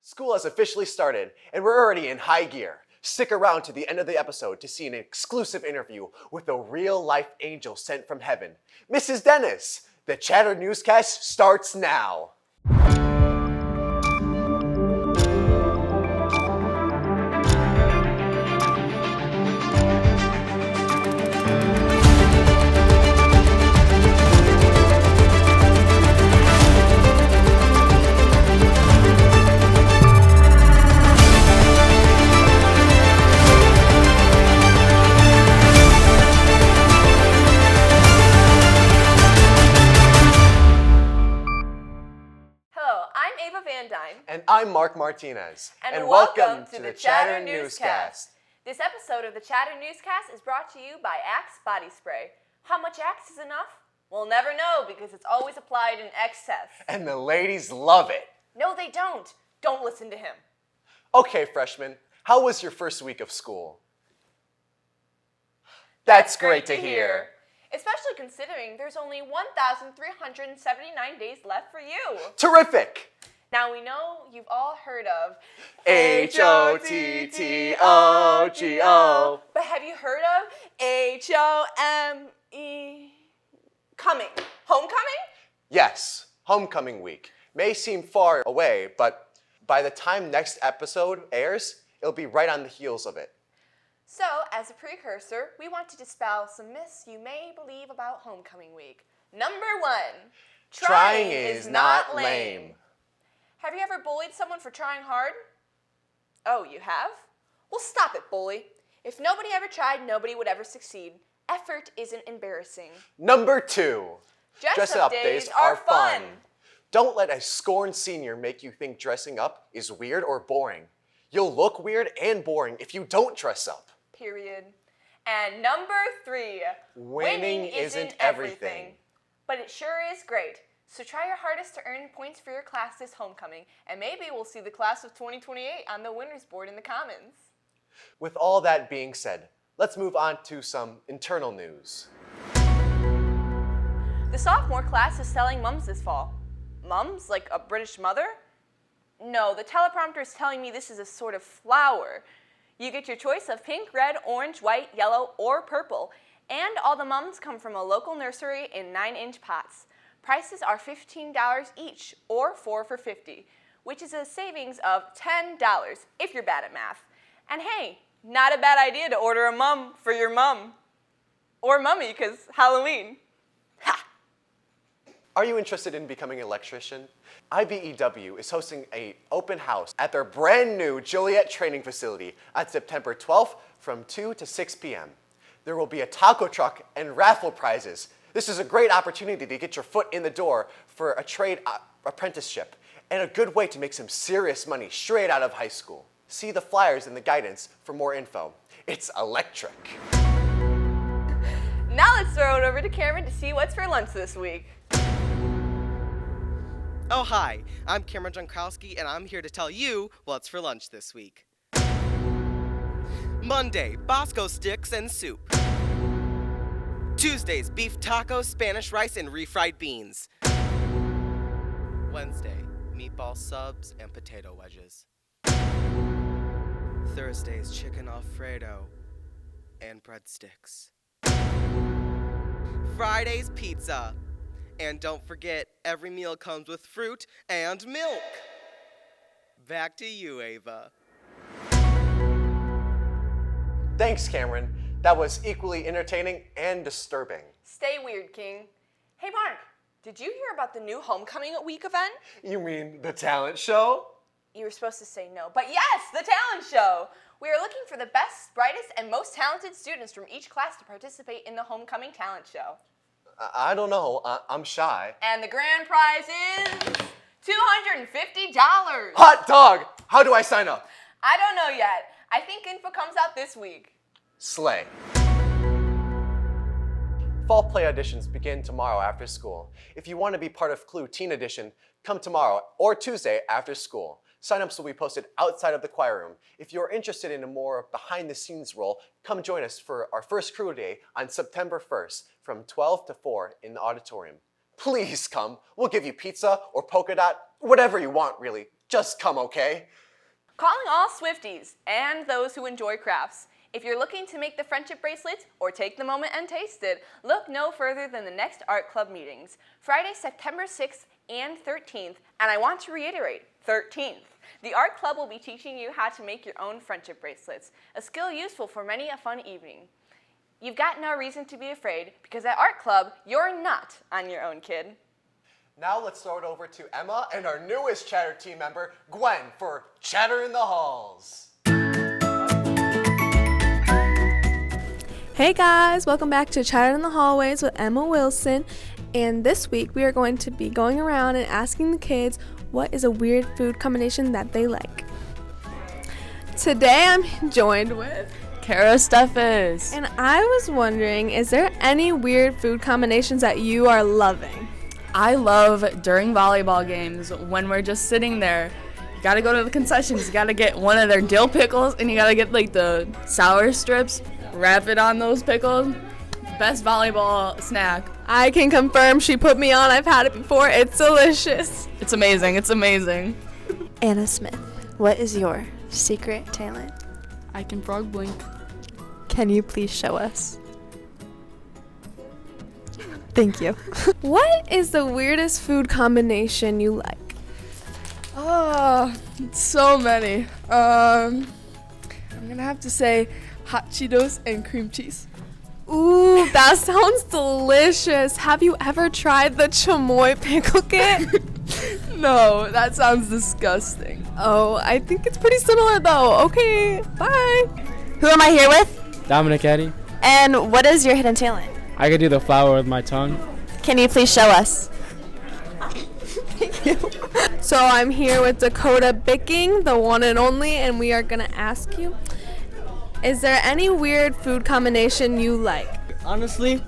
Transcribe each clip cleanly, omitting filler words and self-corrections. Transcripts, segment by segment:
School has officially started, and we're already in high gear. Stick around to the end of the episode to see an exclusive interview with a real-life angel sent from heaven. Mrs. Dennis, the Chatter Newscast starts now. And I'm Mark Martinez. And welcome to the Chatter Newscast. This episode of the Chatter Newscast is brought to you by Axe Body Spray. How much Axe is enough? We'll never know because it's always applied in excess. And the ladies love it. No, they don't. Don't listen to him. Okay, freshmen, how was your first week of school? That's great to hear. Especially considering there's only 1,379 days left for you. Terrific! Now we know you've all heard of H-O-T-T-O-G-O. But have you heard of H-O-M-E coming? Homecoming? Yes, homecoming week. May seem far away, but by the time next episode airs, it'll be right on the heels of it. So, as a precursor, we want to dispel some myths you may believe about homecoming week. Number 1, trying is not lame. Have you ever bullied someone for trying hard? Oh, you have? Well, stop it, bully. If nobody ever tried, nobody would ever succeed. Effort isn't embarrassing. Number 2, dress up days are fun. Don't let a scorned senior make you think dressing up is weird or boring. You'll look weird and boring if you don't dress up. Period. And number 3, winning isn't everything. But it sure is great. So try your hardest to earn points for your class this homecoming, and maybe we'll see the class of 2028 on the winners board in the Commons. With all that being said, let's move on to some internal news. The sophomore class is selling mums this fall. Mums? Like a British mother? No, the teleprompter is telling me this is a sort of flower. You get your choice of pink, red, orange, white, yellow, or purple, and all the mums come from a local nursery in 9-inch pots. Prices are $15 each, or 4 for $50, which is a savings of $10 if you're bad at math. And hey, not a bad idea to order a mum for your mum. Or mummy, because Halloween. Ha! Are you interested in becoming an electrician? IBEW is hosting an open house at their brand new Joliet training facility on September 12th from 2 to 6 p.m. There will be a taco truck and raffle prizes. This is a great opportunity to get your foot in the door for a trade apprenticeship and a good way to make some serious money straight out of high school. See the flyers and the guidance for more info. It's electric. Now let's throw it over to Cameron to see what's for lunch this week. Oh, hi, I'm Cameron Jankowski, and I'm here to tell you what's for lunch this week. Monday, Bosco sticks and soup. Tuesdays, beef tacos, Spanish rice, and refried beans. Wednesday, meatball subs and potato wedges. Thursdays, chicken Alfredo and breadsticks. Fridays, pizza. And don't forget, every meal comes with fruit and milk. Back to you, Ava. Thanks, Cameron. That was equally entertaining and disturbing. Stay weird, King. Hey, Mark, did you hear about the new homecoming week event? You mean the talent show? You were supposed to say no, but yes, the talent show. We are looking for the best, brightest, and most talented students from each class to participate in the homecoming talent show. I don't know. I'm shy. And the grand prize is $250. Hot dog! How do I sign up? I don't know yet. I think info comes out this week. Slay. Fall play auditions begin tomorrow after school. If you want to be part of Clue Teen Edition, come tomorrow or Tuesday after school. Sign-ups will be posted outside of the choir room. If you're interested in a more behind-the-scenes role, come join us for our first crew day on September 1st from 12 to 4 in the auditorium. Please come. We'll give you pizza or polka dot, whatever you want, really. Just come, okay? Calling all Swifties and those who enjoy crafts. If you're looking to make the friendship bracelets or take the moment and taste it, look no further than the next art club meetings, Friday, September 6th and 13th, and I want to reiterate, 13th. The art club will be teaching you how to make your own friendship bracelets, a skill useful for many a fun evening. You've got no reason to be afraid, because at art club, you're not on your own, kid. Now let's throw it over to Emma and our newest Chatter team member, Gwen, for Chatter in the Halls. Hey guys, welcome back to Chatter in the Hallways with Emma Wilson. And this week we are going to be going around and asking the kids what is a weird food combination that they like. Today I'm joined with Kara Steffes. and I was wondering, is there any weird food combinations that you are loving? I love during volleyball games when we're just sitting there. You gotta go to the concessions. You gotta get one of their dill pickles and you gotta get like the sour strips. Wrap it on those pickles. Best volleyball snack. I can confirm she put me on. I've had it before. It's delicious. It's amazing. It's amazing. Anna Smith, what is your secret talent? I can frog blink. Can you please show us? Thank you. What is the weirdest food combination you like? Oh, so many. I'm gonna have to say hot Cheetos and cream cheese. Ooh, that sounds delicious. Have you ever tried the chamoy pickle kit? No, that sounds disgusting. Oh, I think it's pretty similar though. Okay, bye. Who am I here with? Dominic Eddy. And what is your hidden talent? I could do the flower with my tongue. Can you please show us? So I'm here with Dakota Bicking, the one and only, and we are gonna ask you, is there any weird food combination you like? Honestly,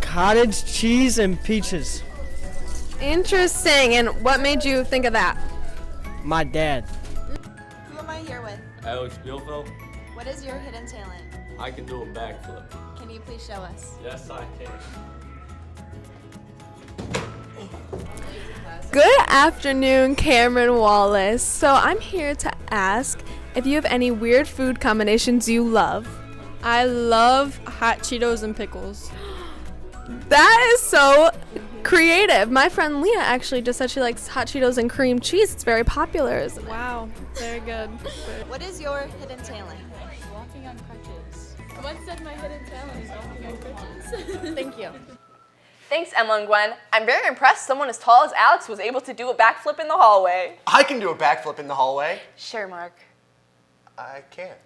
cottage cheese and peaches. Interesting, and what made you think of that? My dad. Who am I here with? Alex Bielfeld, What is your hidden talent? I can do a backflip. Can you please show us? Yes, I can. Good afternoon, Cameron Wallace. So I'm here to ask if you have any weird food combinations you love. I love hot Cheetos and pickles. That is so creative. My friend Leah actually just said she likes hot Cheetos and cream cheese. It's very popular, isn't it? Wow, very good. What is your hidden talent? Walking on crutches. One said my hidden talent is walking on crutches. Thank you. Thanks, Emma and Gwen. I'm very impressed someone as tall as Alex was able to do a backflip in the hallway. I can do a backflip in the hallway. Sure, Mark. I can't.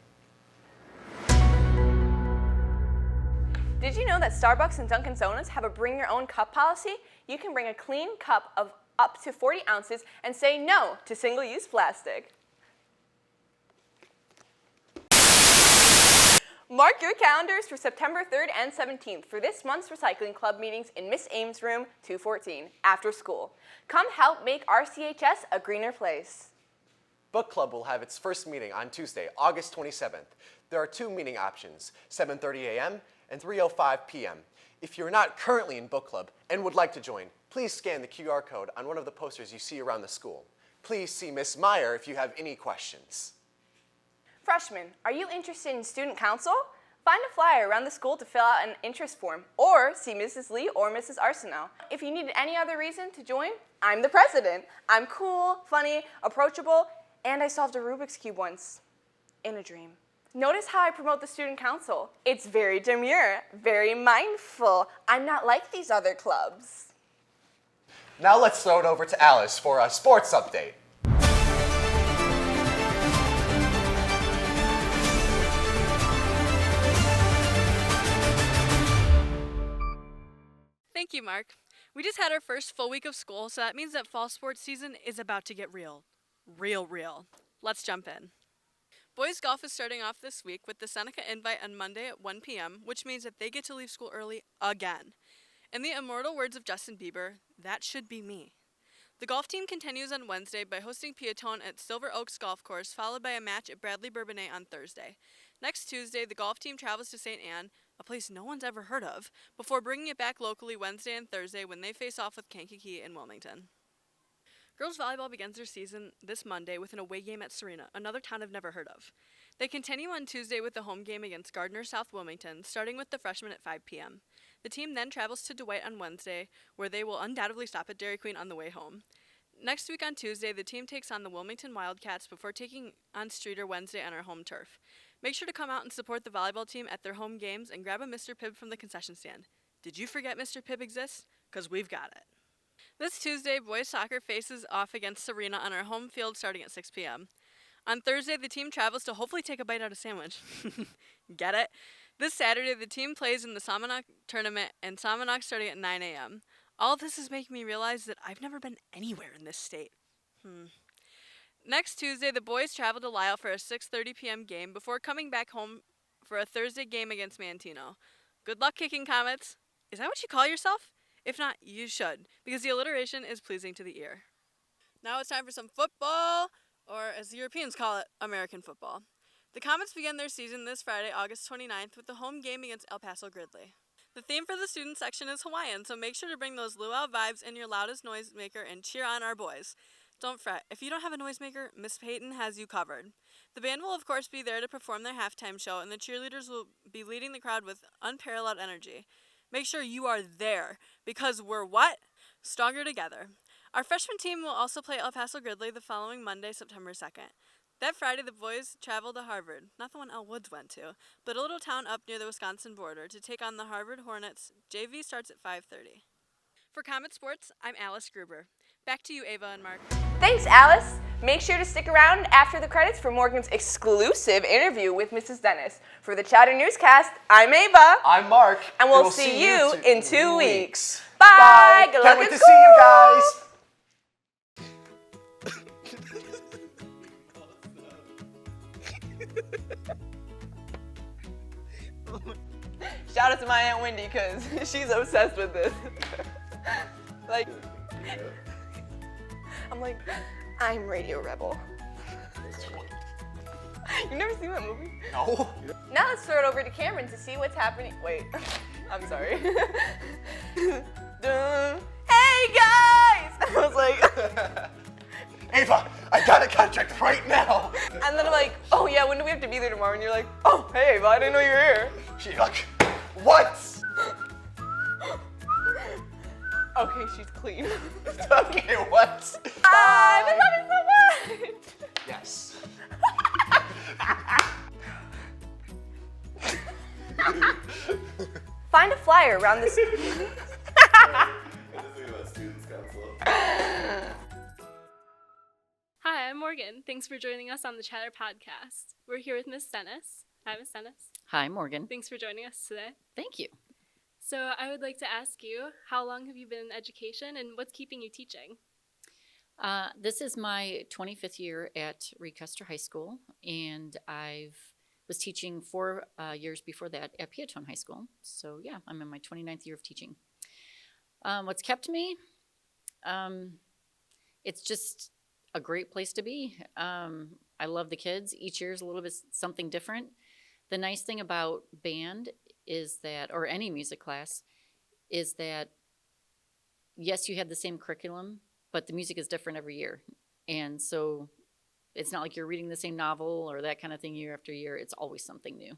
Did you know that Starbucks and Dunkin' Donuts have a bring your own cup policy? You can bring a clean cup of up to 40 ounces and say no to single-use plastic. Mark your calendars for September 3rd and 17th for this month's recycling club meetings in Miss Ames' room 214 after school. Come help make RCHS a greener place. Book Club will have its first meeting on Tuesday, August 27th. There are two meeting options, 7:30 a.m. and 3:05 p.m. If you're not currently in Book Club and would like to join, please scan the QR code on one of the posters you see around the school. Please see Miss Meyer if you have any questions. Freshmen, are you interested in student council? Find a flyer around the school to fill out an interest form, or see Mrs. Lee or Mrs. Arsenault. If you needed any other reason to join, I'm the president. I'm cool, funny, approachable, and I solved a Rubik's Cube once in a dream. Notice how I promote the student council. It's very demure, very mindful. I'm not like these other clubs. Now let's throw it over to Alice for a sports update. Thank you, Mark. We just had our first full week of school, so that means that fall sports season is about to get real. Real. Let's jump in. Boys golf is starting off this week with the Seneca Invite on Monday at 1 p.m., which means that they get to leave school early again. In the immortal words of Justin Bieber, that should be me. The golf team continues on Wednesday by hosting Piatone at Silver Oaks Golf Course, followed by a match at Bradley Bourbonnais on Thursday. Next Tuesday, the golf team travels to St. Anne, a place no one's ever heard of, before bringing it back locally Wednesday and Thursday when they face off with Kankakee and Wilmington. Girls volleyball begins their season this Monday with an away game at Serena, another town I've never heard of. They continue on Tuesday with the home game against Gardner South Wilmington, starting with the freshmen at 5 p.m. The team then travels to DeWitt on Wednesday, where they will undoubtedly stop at Dairy Queen on the way home. Next week on Tuesday, the team takes on the Wilmington Wildcats before taking on Streeter Wednesday on our home turf. Make sure to come out and support the volleyball team at their home games and grab a Mr. Pibb from the concession stand. Did you forget Mr. Pibb exists? 'Cause we've got it. This Tuesday, boys soccer faces off against Serena on our home field starting at 6 p.m. On Thursday, the team travels to hopefully take a bite out of sandwich. Get it? This Saturday, the team plays in the Salmonok tournament and Salmonok starting at 9 a.m. All of this is making me realize that I've never been anywhere in this state. Next Tuesday, the boys travel to Lisle for a 6:30 p.m. game before coming back home for a Thursday game against Mantino. Good luck kicking, Comets. Is that what you call yourself? If not, you should, because the alliteration is pleasing to the ear. Now it's time for some football, or as the Europeans call it, American football. The Comets begin their season this Friday, August 29th, with the home game against El Paso Gridley. The theme for the student section is Hawaiian, so make sure to bring those luau vibes in your loudest noisemaker and cheer on our boys. Don't fret, if you don't have a noisemaker, Miss Peyton has you covered. The band will of course be there to perform their halftime show, and the cheerleaders will be leading the crowd with unparalleled energy. Make sure you are there, because we're what? Stronger together. Our freshman team will also play El Paso Gridley the following Monday, September 2nd. That Friday, the boys travel to Harvard, not the one Elle Woods went to, but a little town up near the Wisconsin border to take on the Harvard Hornets. JV starts at 5:30. For Comet Sports, I'm Alice Gruber. Back to you, Ava and Mark. Thanks, Alice. Make sure to stick around after the credits for Morgan's exclusive interview with Mrs. Dennis. For the Chatter Newscast, I'm Ava. I'm Mark. And we'll see you in 2 weeks. Bye. Bye. Good luck Can't wait in to see you guys. Shout out to my Aunt Wendy, because she's obsessed with this. Like, I'm like, I'm Radio Rebel. You never seen that movie? No. Now let's throw it over to Cameron to see what's happening. Wait, I'm sorry. Hey guys! I was like, Ava, I got a contract right now. and then I'm like, oh yeah, when do we have to be there tomorrow? And you're like, oh, hey Ava, I didn't know you were here. She's like, what? Okay, she's clean. Okay, what? I love it so much. Yes. Find a flyer around this. Hi, I'm Morgan. Thanks for joining us on the Chatter podcast. We're here with Miss Dennis. Hi, Miss Dennis. Hi, Morgan. Thanks for joining us today. Thank you. So I would like to ask you, how long have you been in education and what's keeping you teaching? This is my 25th year at Reed Custer High School, and was teaching 4 years before that at Piatone High School. So yeah, I'm in my 29th year of teaching. What's kept me? It's just a great place to be. I love the kids. Each year is a little bit something different. The nice thing about band is that, or any music class, is that yes, you have the same curriculum, but the music is different every year. And so it's not like you're reading the same novel or that kind of thing year after year. It's always something new.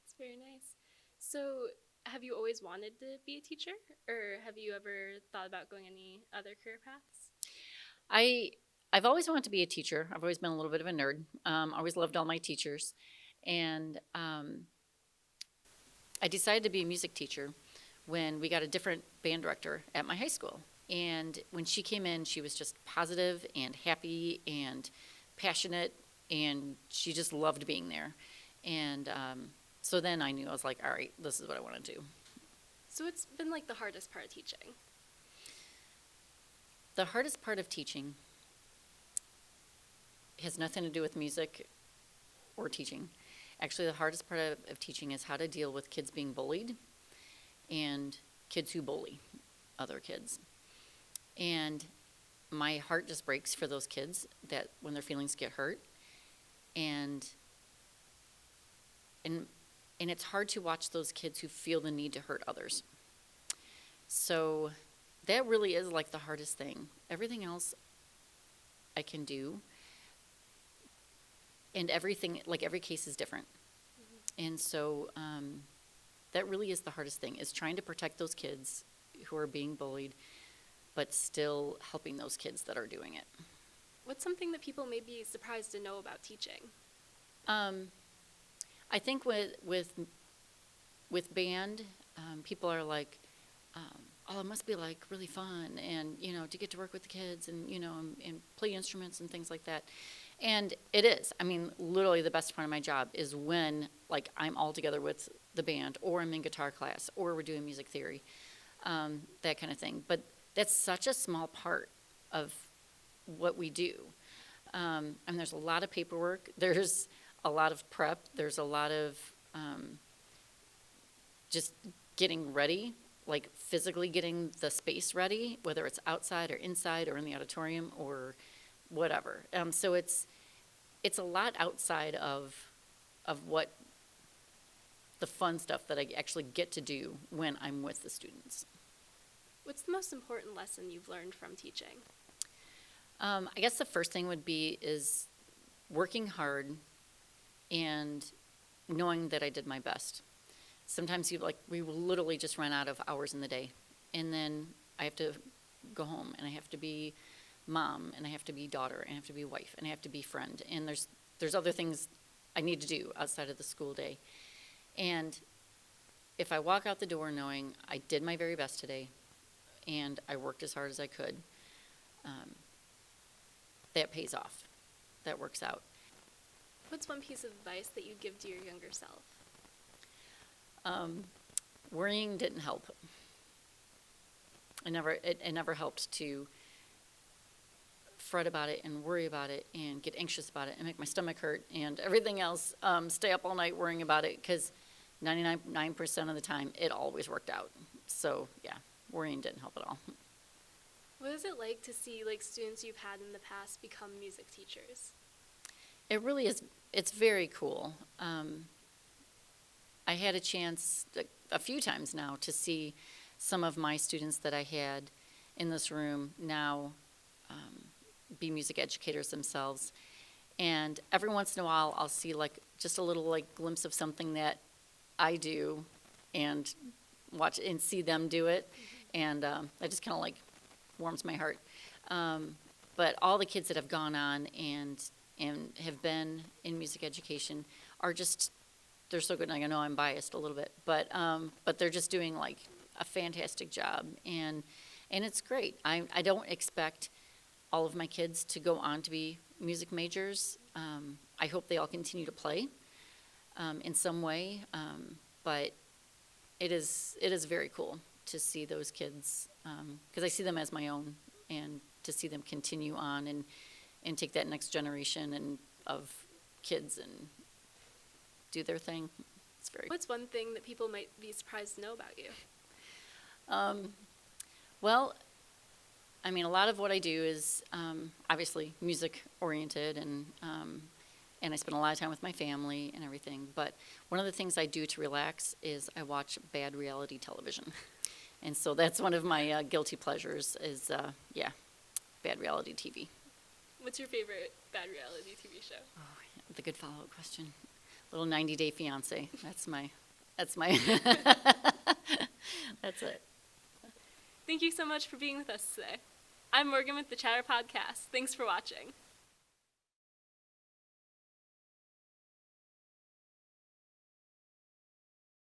It's very nice. So have you always wanted to be a teacher, or have you ever thought about going any other career paths? I've always wanted to be a teacher. I've always been a little bit of a nerd. I always loved all my teachers. And I decided to be a music teacher when we got a different band director at my high school. And when she came in, she was just positive and happy and passionate, and she just loved being there. And so then I knew, I was like, all right, this is what I want to do. So what's been like the hardest part of teaching? The hardest part of teaching has nothing to do with music or teaching. Actually, the hardest part of teaching is how to deal with kids being bullied and kids who bully other kids. And my heart just breaks for those kids that when their feelings get hurt. And it's hard to watch those kids who feel the need to hurt others. So that really is like the hardest thing. Everything else I can do. And everything, like every case is different. And so that really is the hardest thing, is trying to protect those kids who are being bullied, but still helping those kids that are doing it. What's something that people may be surprised to know about teaching? I think with band, people are like, oh, it must be like really fun, and to get to work with the kids, and and play instruments and things like that. And it is. I mean, literally the best part of my job is when like I'm all together with the band, or I'm in guitar class, or we're doing music theory, that kind of thing. But that's such a small part of what we do. And there's a lot of paperwork. There's a lot of prep. There's a lot of just getting ready, like physically getting the space ready, whether it's outside or inside or in the auditorium or whatever. So it's a lot outside of what the fun stuff that I actually get to do when I'm with the students. What's the most important lesson you've learned from teaching? I guess the first thing would be is working hard and knowing that I did my best. Sometimes we will literally just run out of hours in the day, and then I have to go home, and I have to be mom, and I have to be daughter, and I have to be wife, and I have to be friend, and there's other things I need to do outside of the school day. And if I walk out the door knowing I did my very best today, and I worked as hard as I could, that pays off. That works out. What's one piece of advice that you'd give to your younger self? Worrying didn't help. It never helped to fret about it and worry about it and get anxious about it and make my stomach hurt and everything else, stay up all night worrying about it, because 99% of the time it always worked out. So yeah, worrying didn't help at all. What is it like to see students you've had in the past become music teachers? It really is. It's very cool. I had a chance a few times now to see some of my students that I had in this room now be music educators themselves. And every once in a while I'll see just a little glimpse of something that I do and watch and see them do it. And that just kind of warms my heart. But all the kids that have gone on and have been in music education are just, they're so good. I know I'm biased a little bit, but they're just doing a fantastic job, and it's great. I don't expect all of my kids to go on to be music majors. I hope they all continue to play in some way, but it is very cool to see those kids, because I see them as my own, and to see them continue on and take that next generation of kids and do their thing. It's very. What's one thing that people might be surprised to know about you? Well, I mean, a lot of what I do is obviously music oriented, and I spend a lot of time with my family and everything. But one of the things I do to relax is I watch bad reality television, and so that's one of my guilty pleasures is bad reality TV. What's your favorite bad reality TV show? Oh, the good follow-up question. Little 90 Day Fiance. That's my. That's it. Thank you so much for being with us today. I'm Morgan with the Chatter Podcast. Thanks for watching.